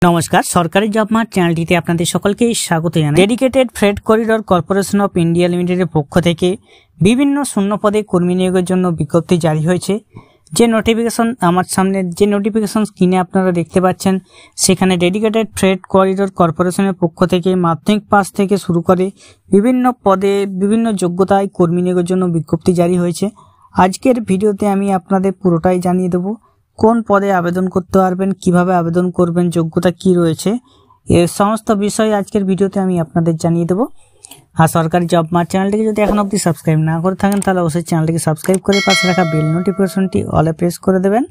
নমস্কার, সরকারি job mart চ্যানেলটিতে আপনাদের সকলকে স্বাগত জানাই। Dedicated freight corridor corporation of India লিমিটেডের পক্ষ থেকে বিভিন্ন শূন্য পদে কর্মী নিয়োগের জন্য বিজ্ঞপ্তি জারি হয়েছে। যে নোটিফিকেশন আমার সামনে স্ক্রিনে আপনারা দেখতে পাচ্ছেন, সেখানে ডেডিকেটেড ফ্রেট করিডোর কর্পোরেশনের পক্ষ থেকে মাধ্যমিক পাস থেকে শুরু করে বিভিন্ন পদে বিভিন্ন যোগ্যতায় কর্মী নিয়োগের জন্য বিজ্ঞপ্তি জারি হয়েছে। আজকের ভিডিওতে আমি আপনাদের পুরোটাই জানিয়ে দেবো কোন পদে আবেদন করতে পারবেন, কিভাবে আবেদন করবেন, যোগ্যতা কি রয়েছে, এর সমস্ত বিষয় আজকের ভিডিওতে আমি আপনাদের জানিয়ে দেবো। আর সরকারি জব মার্ট চ্যানেলটিকে যদি এখন অবধি সাবস্ক্রাইব না করে থাকেন তাহলে অবশ্যই চ্যানেলটিকে সাবস্ক্রাইব করে পাশে রাখা বেল নোটিফিকেশনটি অলে প্রেস করে দেবেন।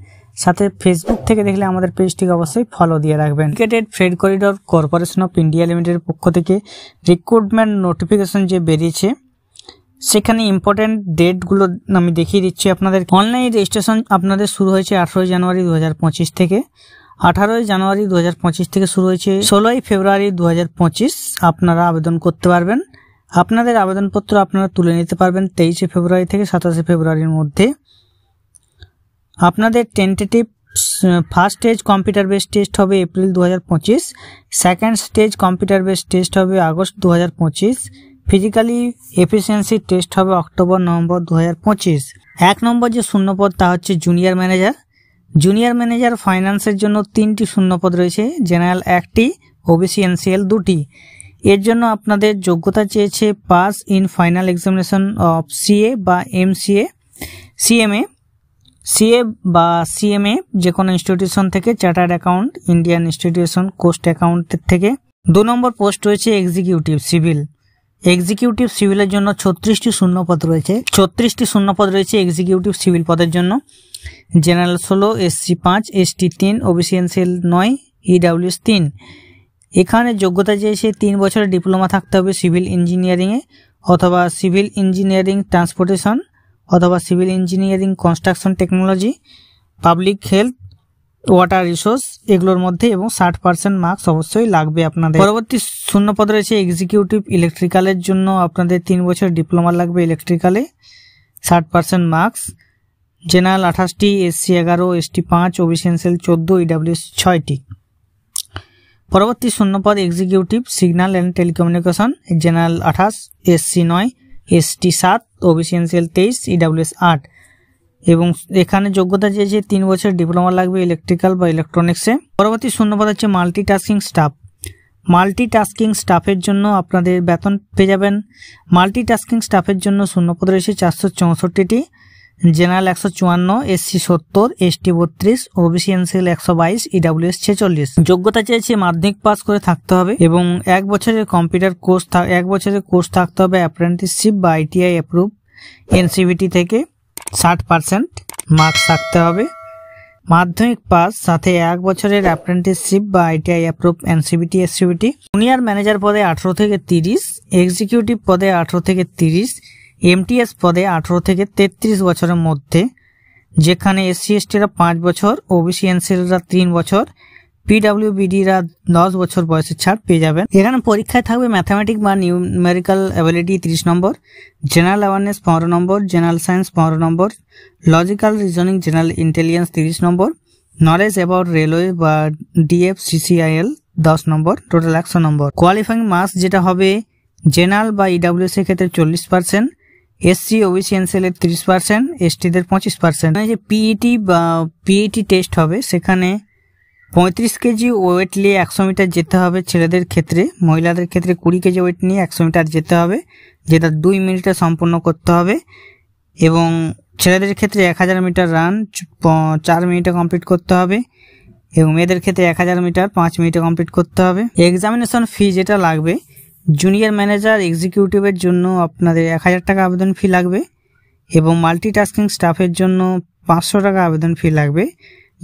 সাথে ফেসবুক থেকে দেখলে আমাদের পেজটিকে অবশ্যই ফলো দিয়ে রাখবেন। Dedicated freight corridor corporation of India লিমিটেডের পক্ষ থেকে রিক্রুটমেন্ট নোটিফিকেশন যে বেরিয়েছে, সেখানে ইম্পর্টেন্ট ডেটগুলো আমি দেখিয়ে দিচ্ছি আপনাদের। অনলাইন রেজিস্ট্রেশন আপনাদের শুরু হয়েছে 18 জানুয়ারি 2025 থেকে। 18 জানুয়ারি 2025 থেকে শুরু হয়েছে। 16 ফেব্রুয়ারি 2025 আপনারা আবেদন করতে পারবেন। আপনাদের আবেদনপত্র আপনারা তুলে নিতে পারবেন 23 ফেব্রুয়ারি থেকে 27 ফেব্রুয়ারির মধ্যে। আপনাদের tentative first stage computer based test হবে April 2025, second stage computer based test হবে আগস্ট 2025, ফিজিক্যালি এফিসিয়েন্সি টেস্ট হবে অক্টোবর-নভেম্বর 2025। 1 নম্বর যে শূন্যপদ তা হচ্ছে জুনিয়র ম্যানেজার। জুনিয়র ম্যানেজার ফাইন্যান্সের জন্য 3টি শূন্যপদ রয়েছে, জেনারেল 1টি, ওবিসি এনসিএল 2টি। এর জন্য আপনাদের যোগ্যতা চেয়েছে pass in final examination of CA বা এমসিএ, সিএ বা সিএমএ যে কোনো ইনস্টিটিউশন থেকে, chartered account, Indian institution, cost অ্যাকাউন্টের থেকে। 2 নম্বর পোস্ট রয়েছে এক্সিকিউটিভ সিভিল। এক্সিকিউটিভ সিভিলের জন্য 36টি শূন্যপদ রয়েছে। 36টি শূন্যপদ রয়েছে এক্সিকিউটিভ সিভিল পদের জন্য। General 16, SC 5, ST 3, OBC NCL 9, EWS 3। এখানে যোগ্যতা চেয়েছে 3 বছরের ডিপ্লোমা থাকতে হবে সিভিল ইঞ্জিনিয়ারিংয়ে, অথবা সিভিল ইঞ্জিনিয়ারিং ট্রান্সপোর্টেশন, অথবা civil engineering construction technology, public health, water resource, এগুলোর মধ্যে, এবং 60% মার্কস অবশ্যই লাগবে আপনাদের। পরবর্তী শূন্যপদ রয়েছে এক্সিকিউটিভ ইলেকট্রিক্যালের জন্য আপনাদের 3 বছর ডিপ্লোমা লাগবে ইলেকট্রিক্যালে, 60% মার্কস। জেনারেল 28টি, SC 11, ST 5, OBC NCL 14, EWS 6টি। পরবর্তী শূন্যপদ executive signal and telecommunication, general 28, SC 9, ST 7, OBC NCL 23, EWS 8। এবং এখানে যোগ্যতা চেয়েছে 3 বছর ডিপ্লোমা লাগবে ইলেকট্রিক্যাল বা ইলেকট্রনিক্সে। পরবর্তী শূন্যপদ হচ্ছে মাল্টিটাস্কিং স্টাফ। মাল্টিটাস্কিং স্টাফের জন্য আপনাদের বেতন পেয়ে যাবেন। মাল্টিটাস্কিং স্টাফের জন্য শূন্যপদ রয়েছে 464টি, general 154, SC 70, ST 32, OBC NCL 122, EWS 46। যোগ্যতা চেয়েছে মাধ্যমিক পাস করে থাকতে হবে এবং 1 বছরের কম্পিউটার কোর্স 1 বছরের কোর্স থাকতে হবে অ্যাপ্রেন্টিসশিপ বা আইটিআই অ্যাপ্রুভ এনসিভিটি থেকে, 60% মার্কস থাকতে হবে। মাধ্যমিক পাস সাথে 1 বছরের অ্যাপ্রেন্টিসশিপ বা ITI approve NCVT SCVT. Junior manager পদে 18 থেকে 30, এক্সিকিউটিভ পদে 18 থেকে 30, এমটিএস পদে 18 থেকে 33 বছরের মধ্যে, যেখানে এসসি এসটিরা 5 বছর, ওবিসি এনসিএলরা 3 বছর, পিডব্লিউবিডিরা 10 বছর বয়সের ছাড় পেয়ে যাবেন। এখানে পরীক্ষায় থাকবে ম্যাথামেটিক বা numerical ability 30 number, general awareness 15 number, general science 15 number, logical reasoning, general intelligence 30 number, knowledge about railway বা ডিএফসিসিআইএল 10 নম্বর, টোটাল 100 নম্বর। কোয়ালিফাইং মার্কস যেটা হবে জেনারেল বা ইডব্লিউএস এর ক্ষেত্রে 40%, এসসি ওবিসি এনসিএল এর 30%, এসটিদের 25%। যে পিইটি বা পিইটি টেস্ট হবে, সেখানে 35 কেজি ওয়েট নিয়ে 100 মিটার যেতে হবে ছেলেদের ক্ষেত্রে। মহিলাদের ক্ষেত্রে 20 কেজি ওয়েট নিয়ে 100 মিটার যেতে হবে, যেটা 2 মিনিটে সম্পন্ন করতে হবে। এবং ছেলেদের ক্ষেত্রে 1000 মিটার রান 4 মিনিটে কমপ্লিট করতে হবে, এবং মেয়েদের ক্ষেত্রে 1000 মিটার 5 মিনিটে কমপ্লিট করতে হবে। এক্সামিনেশন ফি যেটা লাগবে জুনিয়র ম্যানেজার এক্সিকিউটিভের জন্য আপনাদের 1000 টাকা আবেদন ফি লাগবে, এবং মাল্টিটাস্কিং স্টাফের জন্য 500 টাকা আবেদন ফি লাগবে,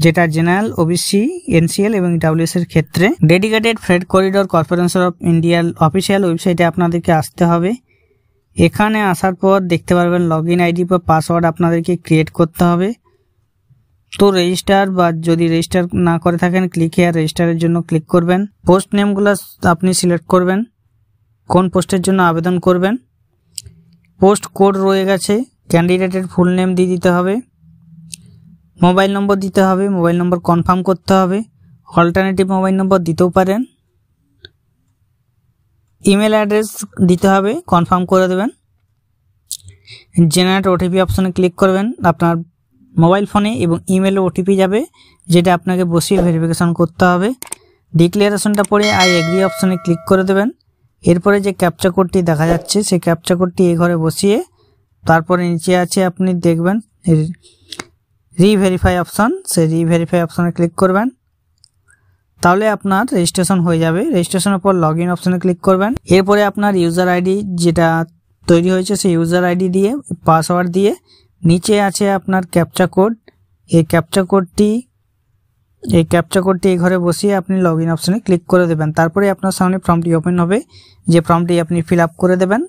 যেটা জেনারেল, ওবিসি এনসিএল এবং ইডব্লিউএস এর ক্ষেত্রে। Dedicated freight corridor corporation of ইন্ডিয়ার অফিসিয়াল ওয়েবসাইটে আপনাদেরকে আসতে হবে। এখানে আসার পর দেখতে পারবেন লগইন আইডি বা পাসওয়ার্ড আপনাদেরকে ক্রিয়েট করতে হবে। তো রেজিস্টার বা যদি রেজিস্টার না করে থাকেন ক্লিক হেয়ার রেজিস্টারের জন্য ক্লিক করবেন। পোস্ট নেমগুলো আপনি সিলেক্ট করবেন, কোন পোস্টের জন্য আবেদন করবেন। পোস্ট কোড রয়ে গেছে, ক্যান্ডিডেটের ফুল নেম দিয়ে দিতে হবে, মোবাইল নম্বর দিতে হবে, মোবাইল নম্বর কনফার্ম করতে হবে, অল্টারনেটিভ মোবাইল নম্বর দিতেও পারেন। ইমেল অ্যাড্রেস দিতে হবে, কনফার্ম করে দেবেন। জেনারেট ওটিপি অপশনে ক্লিক করবেন। আপনার মোবাইল ফোনে এবং ইমেলে ওটিপি যাবে, যেটা আপনাকে বসিয়ে ভেরিফিকেশন করতে হবে। ডিক্লারেশনটা পড়ে আই এগ্রি অপশনে ক্লিক করে দেবেন। এরপরে যে ক্যাপচা কোডটি দেখা যাচ্ছে সেই ক্যাপচা কোডটি এই ঘরে বসিয়ে তারপরে নিচে আছে আপনি দেখবেন রিভেরিফাই অপশন, সেই রিভেরিফাই অপশনে ক্লিক করবেন। তাহলে আপনার রেজিস্ট্রেশন হয়ে যাবে। রেজিস্ট্রেশনের পর লগ ইন অপশনে ক্লিক করবেন। এরপরে আপনার ইউজার আইডি যেটা তৈরি হয়েছে সেই ইউজার আইডি দিয়ে পাসওয়ার্ড দিয়ে নিচে আছে আপনার ক্যাপচা কোড, এই ক্যাপচা কোডটি এই ঘরে বসিয়ে আপনি লগ ইন অপশনে ক্লিক করে দেবেন। তারপরে আপনার সামনে ফর্মটি ওপেন হবে, যে ফর্মটি আপনি ফিল আপ করে দেবেন।